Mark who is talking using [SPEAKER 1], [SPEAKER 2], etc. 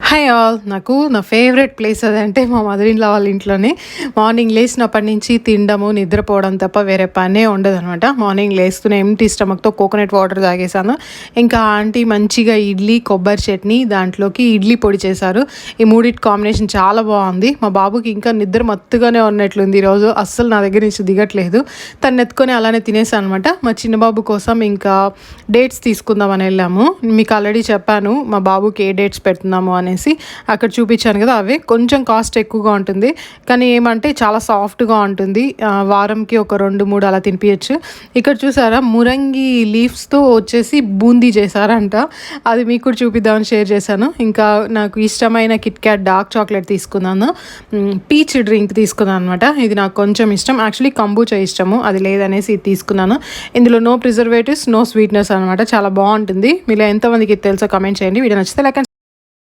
[SPEAKER 1] Hi all. నాకు నా favourite place అదంటే మా మదర్ ఇన్ లా వాళ్ళ ఇంట్లోనే. మార్నింగ్ లేచినప్పటి నుంచి తినడము నిద్రపోవడం తప్ప వేరే పనే ఉండదనమాట. మార్నింగ్ లేస్తూనే ఎంటీ స్టమక్తో కోకోనట్ వాటర్ తాగేసాను. ఇంకా ఆంటీ మంచిగా ఇడ్లీ కొబ్బరి చట్నీ దాంట్లోకి ఇడ్లీ పొడి చేశారు. ఈ మూడిటి కాంబినేషన్ చాలా బాగుంది. మా బాబుకి ఇంకా నిద్ర మత్తుగానే ఉన్నట్లుంది ఈరోజు. అస్సలు నా దగ్గర నుంచి దిగట్లేదు. తను ఎత్తుకొని అలానే తినేసాను అనమాట. మా చిన్న బాబు కోసం ఇంకా డేట్స్ తీసుకుందామని వెళ్ళాము. మీకు ఆల్రెడీ చెప్పాను మా బాబుకి ఏ డేట్స్ పెడుతున్నాము అనేసి. అక్కడ చూపించాను కదా, అవే కొంచెం కాస్ట్ ఎక్కువగా ఉంటుంది, కానీ ఏమంటే చాలా సాఫ్ట్గా ఉంటుంది. వారంకి ఒక 2-3 అలా తినిపించచ్చు. ఇక్కడ చూసారా మురంగి లీవ్స్తో వచ్చేసి బూందీ చేశారంట. అది మీకు కూడా చూపిద్దామని షేర్ చేశాను. ఇంకా నాకు ఇష్టమైన కిట్ క్యాట్ డార్క్ చాక్లెట్ తీసుకున్నాను. పీచ్ డ్రింక్ తీసుకున్నాను అనమాట. ఇది నాకు కొంచెం ఇష్టం. యాక్చువల్లీ కంబూచా ఇష్టము, అది లేదనేసి ఇది తీసుకున్నాను. ఇందులో నో ప్రిజర్వేటివ్స్, నో స్వీట్నెస్ అనమాట. చాలా బాగుంటుంది. మీలో ఎంతమందికి తెలుసో కమెంట్ చేయండి. వీడియో నచ్చితే లైక్